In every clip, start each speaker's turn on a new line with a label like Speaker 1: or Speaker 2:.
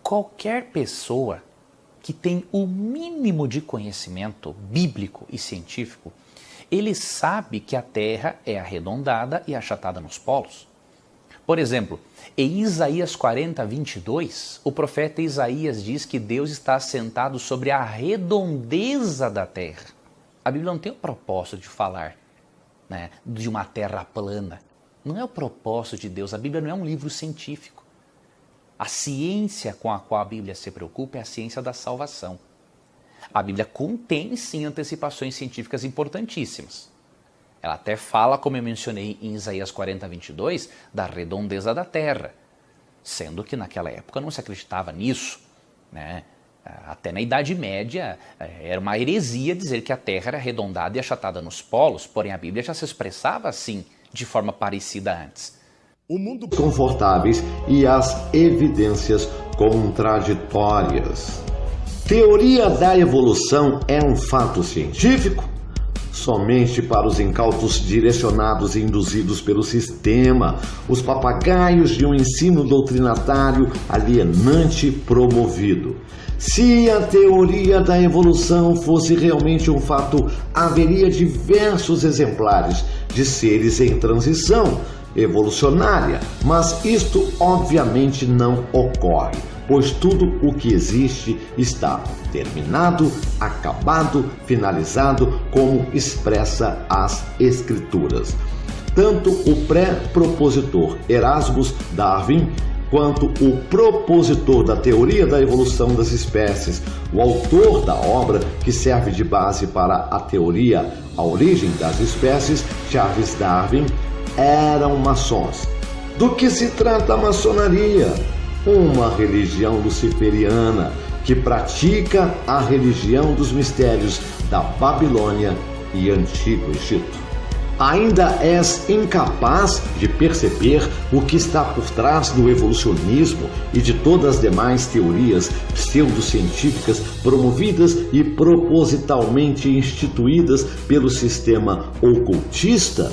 Speaker 1: Qualquer pessoa que tem o mínimo de conhecimento bíblico e científico, ele sabe que a Terra é arredondada e achatada nos polos. Por exemplo, em Isaías 40, 22, o profeta Isaías diz que Deus está assentado sobre a redondeza da Terra. A Bíblia não tem o propósito de falar, né, de uma terra plana. Não é o propósito de Deus. A Bíblia não é um livro científico. A ciência com a qual a Bíblia se preocupa é a ciência da salvação. A Bíblia contém, sim, antecipações científicas importantíssimas. Ela até fala, como eu mencionei em Isaías 40, 22, da redondeza da terra, sendo que naquela época não se acreditava nisso, né? Até na Idade Média era uma heresia dizer que a Terra era arredondada e achatada nos polos, porém a Bíblia já se expressava assim, de forma parecida antes.
Speaker 2: O mundo confortáveis e as evidências contraditórias. Teoria da evolução é um fato científico? Somente para os incautos direcionados e induzidos pelo sistema, os papagaios de um ensino doutrinatário alienante promovido. Se a teoria da evolução fosse realmente um fato, haveria diversos exemplares de seres em transição evolucionária, mas isto obviamente não ocorre, pois tudo o que existe está terminado, acabado, finalizado, como expressa as Escrituras. Tanto o pré-propositor Erasmus Darwin, quanto o propositor da teoria da evolução das espécies, o autor da obra que serve de base para a teoria A Origem das Espécies, Charles Darwin, eram maçons. Do que se trata a maçonaria? Uma religião luciferiana que pratica a religião dos mistérios da Babilônia e Antigo Egito. Ainda és incapaz de perceber o que está por trás do evolucionismo e de todas as demais teorias pseudocientíficas promovidas e propositalmente instituídas pelo sistema ocultista?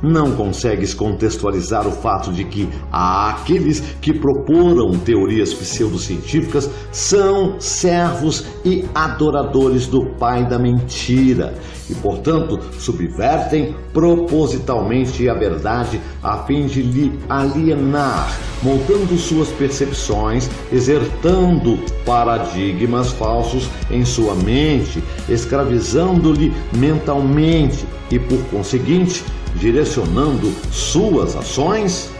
Speaker 2: Não consegues contextualizar o fato de que aqueles que proporam teorias pseudocientíficas são servos e adoradores do pai da mentira e, portanto, subvertem propositalmente a verdade a fim de lhe alienar, moldando suas percepções, exertando paradigmas falsos em sua mente, escravizando-lhe mentalmente e, por conseguinte, direcionando suas ações?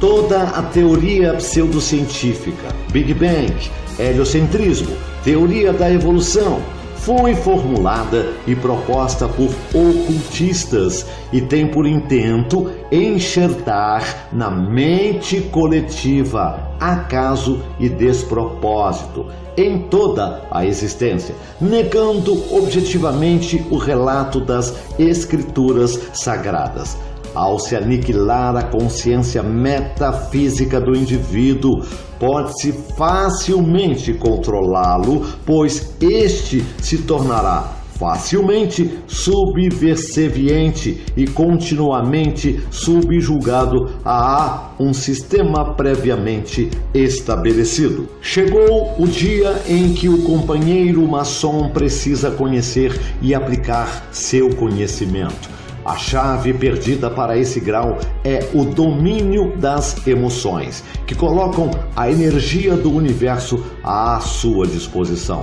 Speaker 2: Toda a teoria pseudocientífica, Big Bang, heliocentrismo, teoria da evolução, foi formulada e proposta por ocultistas e tem por intento enxertar na mente coletiva acaso e despropósito em toda a existência, negando objetivamente o relato das Escrituras Sagradas. Ao se aniquilar a consciência metafísica do indivíduo, pode-se facilmente controlá-lo, pois este se tornará facilmente subversiviente e continuamente subjugado a um sistema previamente estabelecido. Chegou o dia em que o companheiro maçom precisa conhecer e aplicar seu conhecimento. A chave perdida para esse grau é o domínio das emoções, que colocam a energia do universo à sua disposição.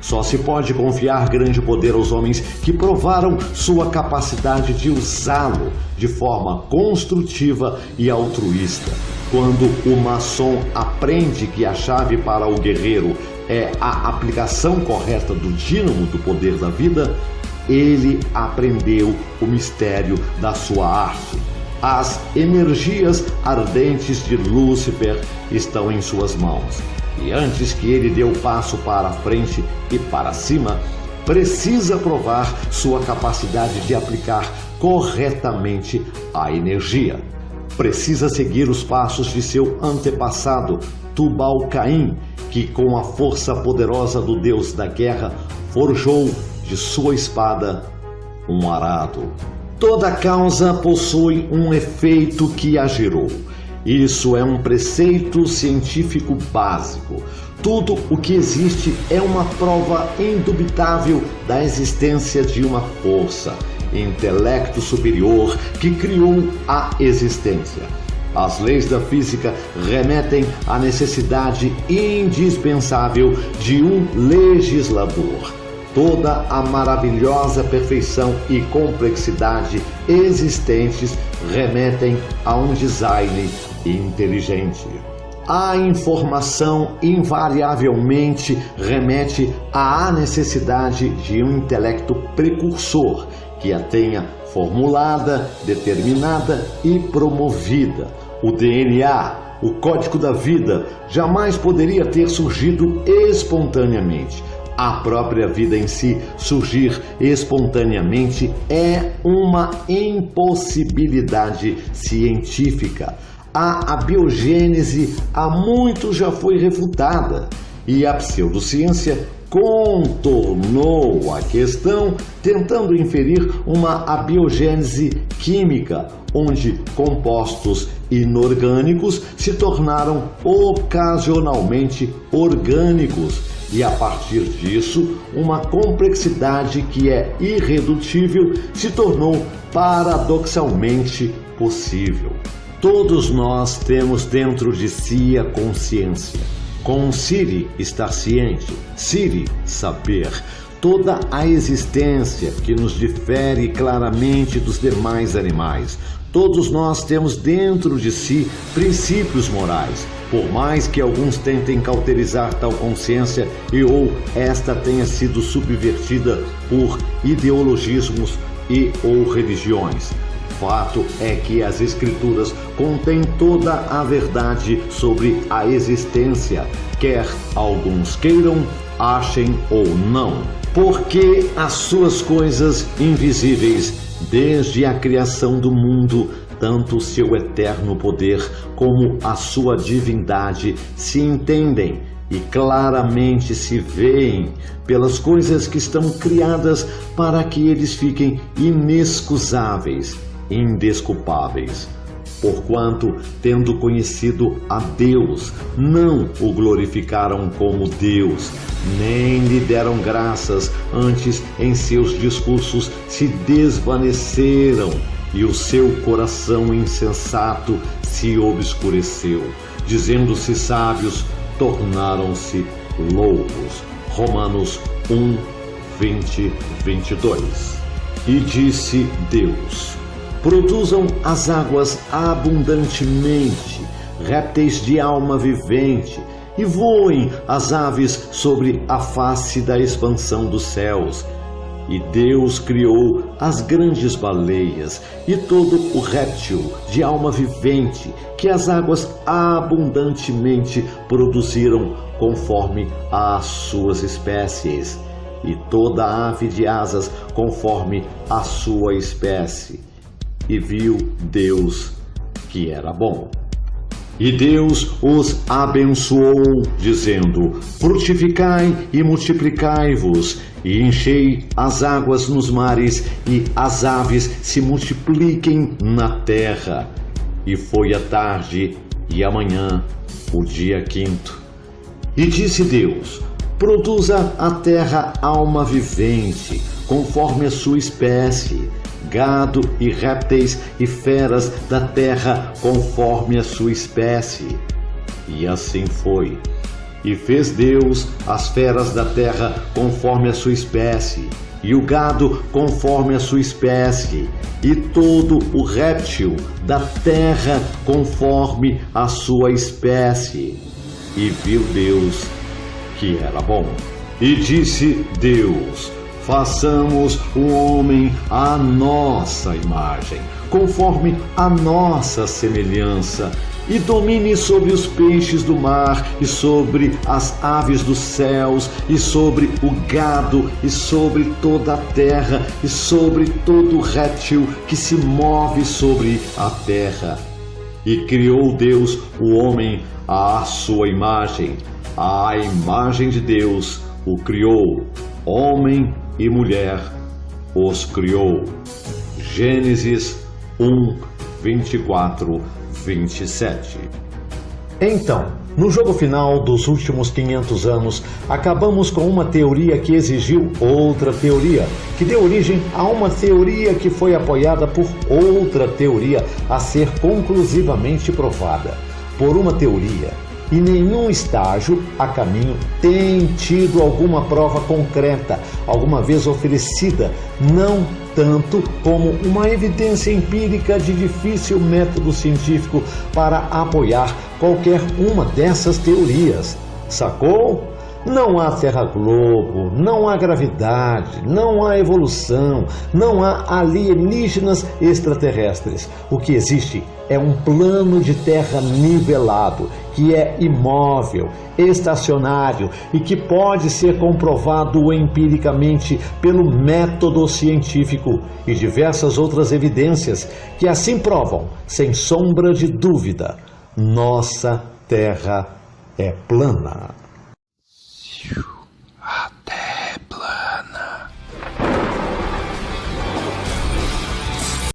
Speaker 2: Só se pode confiar grande poder aos homens que provaram sua capacidade de usá-lo de forma construtiva e altruísta. Quando o maçom aprende que a chave para o guerreiro é a aplicação correta do dínamo do poder da vida, ele aprendeu o mistério da sua arte. As energias ardentes de Lúcifer estão em suas mãos. E antes que ele dê o passo para a frente e para cima, precisa provar sua capacidade de aplicar corretamente a energia. Precisa seguir os passos de seu antepassado, Tubal-Caim, que com a força poderosa do Deus da guerra forjou de sua espada um arado. Toda causa possui um efeito que a gerou. Isso é um preceito científico básico. Tudo o que existe é uma prova indubitável da existência de uma força, intelecto superior que criou a existência. As leis da física remetem à necessidade indispensável de um legislador. Toda a maravilhosa perfeição e complexidade existentes remetem a um design inteligente. A informação invariavelmente remete à necessidade de um intelecto precursor que a tenha formulada, determinada e promovida. O DNA, o código da vida, jamais poderia ter surgido espontaneamente. A própria vida em si surgir espontaneamente é uma impossibilidade científica. A abiogênese há muito já foi refutada e a pseudociência contornou a questão tentando inferir uma abiogênese química, onde compostos inorgânicos se tornaram ocasionalmente orgânicos e a partir disso uma complexidade que é irredutível se tornou paradoxalmente possível. Todos nós temos dentro de si a consciência. Conscire estar ciente, cire saber. Toda a existência que nos difere claramente dos demais animais. Todos nós temos dentro de si princípios morais. Por mais que alguns tentem cauterizar tal consciência ou esta tenha sido subvertida por ideologismos e ou religiões. Fato é que as Escrituras contêm toda a verdade sobre a existência, quer alguns queiram, achem ou não. Porque as suas coisas invisíveis, desde a criação do mundo, tanto o seu eterno poder como a sua divindade se entendem e claramente se veem pelas coisas que estão criadas para que eles fiquem inexcusáveis, indesculpáveis. Porquanto, tendo conhecido a Deus, não o glorificaram como Deus, nem lhe deram graças, antes em seus discursos se desvaneceram, e o seu coração insensato se obscureceu. Dizendo-se sábios, tornaram-se loucos. Romanos 1, 20, 22. E disse Deus: produzam as águas abundantemente, répteis de alma vivente, e voem as aves sobre a face da expansão dos céus. E Deus criou as grandes baleias e todo o réptil de alma vivente que as águas abundantemente produziram conforme as suas espécies, e toda ave de asas conforme a sua espécie. E viu Deus que era bom. E Deus os abençoou, dizendo: frutificai e multiplicai-vos, e enchei as águas nos mares, e as aves se multipliquem na terra. E foi a tarde e a manhã, o dia quinto. E disse Deus: produza a terra alma vivente, conforme a sua espécie, gado e répteis e feras da terra conforme a sua espécie. E assim foi. E fez Deus as feras da terra conforme a sua espécie, e o gado conforme a sua espécie, e todo o réptil da terra conforme a sua espécie. E viu Deus que era bom. E disse Deus: façamos o homem à nossa imagem, conforme a nossa semelhança, e domine sobre os peixes do mar, e sobre as aves dos céus, e sobre o gado, e sobre toda a terra, e sobre todo réptil que se move sobre a terra. E criou Deus o homem à sua imagem, à imagem de Deus o criou, homem e mulher os criou. Gênesis 1, 24, 27. Então, No jogo final dos últimos 500 anos, acabamos com uma teoria que exigiu outra teoria, que deu origem a uma teoria que foi apoiada por outra teoria a ser conclusivamente provada por uma teoria. E nenhum estágio a caminho tem tido alguma prova concreta, alguma vez oferecida, não tanto como uma evidência empírica de difícil método científico para apoiar qualquer uma dessas teorias. Sacou? Não há terra-globo, não há gravidade, não há evolução, não há alienígenas extraterrestres. O que existe é um plano de terra nivelado, que é imóvel, estacionário e que pode ser comprovado empiricamente pelo método científico e diversas outras evidências que assim provam, sem sombra de dúvida, nossa Terra é plana.